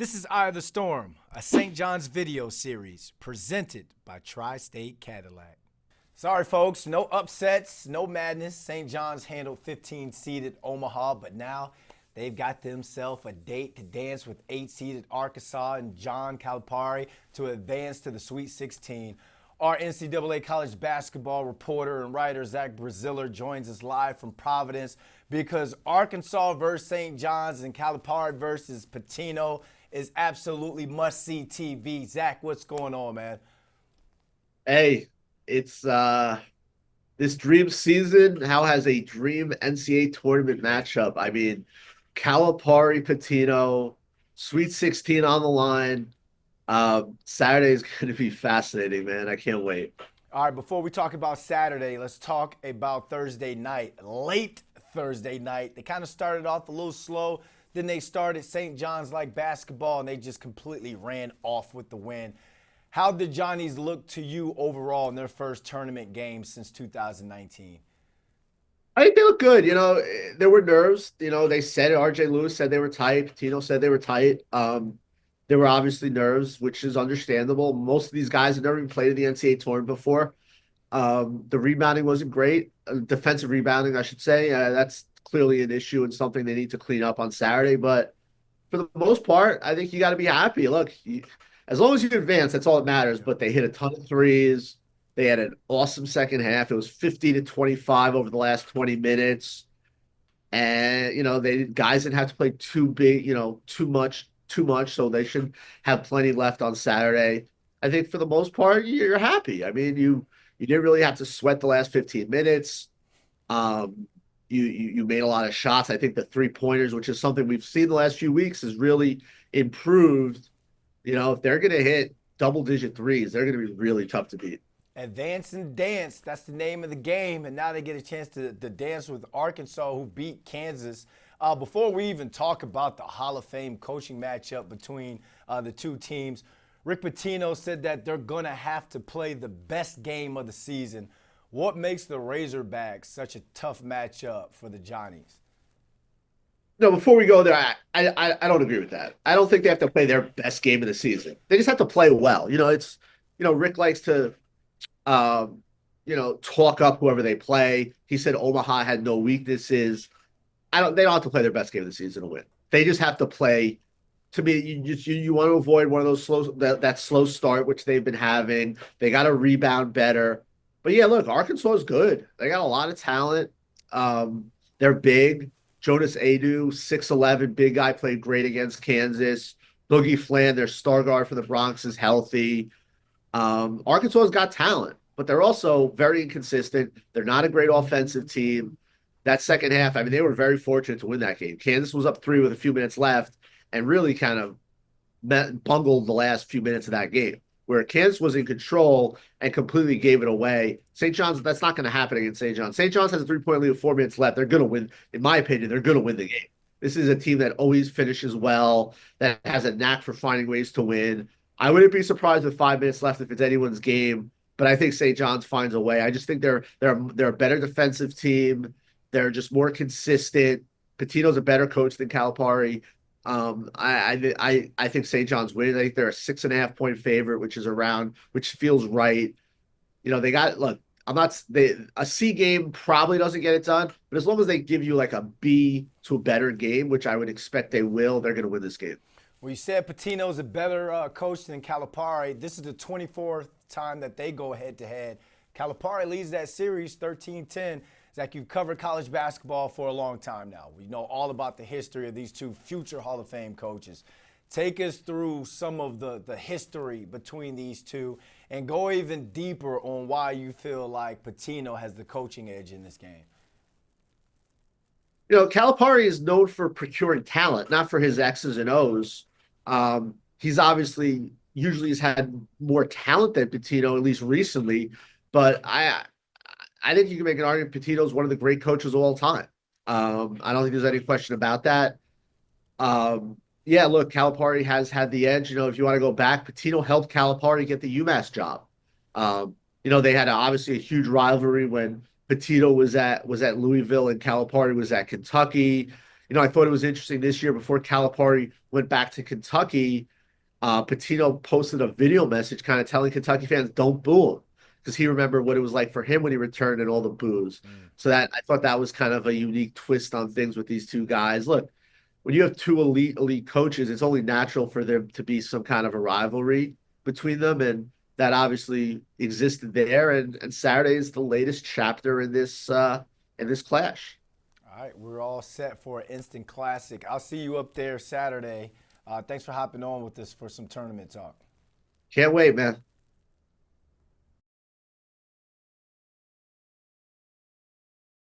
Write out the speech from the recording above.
This is Eye of the Storm, a St. John's video series presented by Tri-State Cadillac. Sorry, folks, no upsets, no madness. St. John's handled 15-seeded Omaha, but now they've got themselves a date to dance with 8-seeded Arkansas and John Calipari to advance to the Sweet 16. Our NCAA college basketball reporter and writer Zach Braziller joins us live from Providence because Arkansas versus St. John's and Calipari versus Pitino is absolutely must-see TV. Zach, what's going on, man? Hey, it's this dream season now has a dream NCAA tournament matchup. I mean, Calipari, Pitino, Sweet 16 on the line. Saturday is going to be fascinating, man. I can't wait. All right, before we talk about Saturday, let's talk about Thursday night, late Thursday night. They kind of started off a little slow. Then they started St. John's like basketball, and they just completely ran off with the win. How did Johnnies look to you overall in their first tournament game since 2019? I think they look good. There were nerves. They said RJ Lewis said they were tight. Tino said they were tight. There were obviously nerves, which is understandable. Most of these guys have never even played in the NCAA tournament before. The rebounding wasn't great. Defensive rebounding, I should say. That's clearly an issue and something they need to clean up on Saturday. But for the most part, I think you got to be happy. Look, as long as you advance, that's all that matters. But they hit a ton of threes. They had an awesome second half. It was 50-25 over the last 20 minutes. And, they guys didn't have to play too big, too much. So they should have plenty left on Saturday. I think for the most part, you're happy. I mean, you didn't really have to sweat the last 15 minutes. You made a lot of shots. I think the three-pointers, which is something we've seen the last few weeks, has really improved. If they're going to hit double-digit threes, they're going to be really tough to beat. Advance and dance, that's the name of the game. And now they get a chance to dance with Arkansas, who beat Kansas. Before we even talk about the Hall of Fame coaching matchup between the two teams, Rick Pitino said that they're going to have to play the best game of the season. What makes the Razorbacks such a tough matchup for the Johnnies? No, before we go there, I don't agree with that. I don't think they have to play their best game of the season. They just have to play well. Rick likes to, talk up whoever they play. He said Omaha had no weaknesses. They don't have to play their best game of the season to win. They just have to play. To me, you want to avoid one of those that slow start, which they've been having. They got to rebound better. But yeah, look, Arkansas is good. They got a lot of talent. They're big. Jonas Adu, 6'11", big guy, played great against Kansas. Boogie Flan, their star guard for the Bronx, is healthy. Arkansas's got talent, but they're also very inconsistent. They're not a great offensive team. That second half, I mean, they were very fortunate to win that game. Kansas was up 3 with a few minutes left and really kind of bungled the last few minutes of that game, where Kansas was in control and completely gave it away. St. John's, that's not going to happen against St. John's. St. John's has a 3-point lead with 4 minutes left. They're going to win. In my opinion, they're going to win the game. This is a team that always finishes well, that has a knack for finding ways to win. I wouldn't be surprised with 5 minutes left if it's anyone's game, but I think St. John's finds a way. I just think they're a better defensive team. They're just more consistent. Pitino's a better coach than Calipari. I think St. John's wins. I think they're a 6.5-point favorite, which feels right. They got look. A C game probably doesn't get it done, but as long as they give you like a B to a better game, which I would expect they will, they're going to win this game. Well, you said Pitino's a better coach than Calipari. This is the 24th time that they go head-to-head. Calipari leads that series 13-10. Zach, you've covered college basketball for a long time now. We know all about the history of these two future Hall of Fame coaches. Take us through some of the history between these two and go even deeper on why you feel like Pitino has the coaching edge in this game. Calipari is known for procuring talent, not for his X's and O's. He's obviously usually has had more talent than Pitino, at least recently, but I think you can make an argument Pitino's one of the great coaches of all time. I don't think there's any question about that. Yeah, look, Calipari has had the edge. If you want to go back, Pitino helped Calipari get the UMass job. They had obviously a huge rivalry when Pitino was at Louisville and Calipari was at Kentucky. I thought it was interesting this year before Calipari went back to Kentucky. Pitino posted a video message kind of telling Kentucky fans, don't boo him, because he remembered what it was like for him when he returned and all the boos. So that I thought that was kind of a unique twist on things with these two guys. Look, when you have two elite coaches, it's only natural for there to be some kind of a rivalry between them, and that obviously existed there. And Saturday is the latest chapter in this clash. All right, we're all set for an instant classic. I'll see you up there Saturday. Thanks for hopping on with us for some tournament talk. Can't wait, man.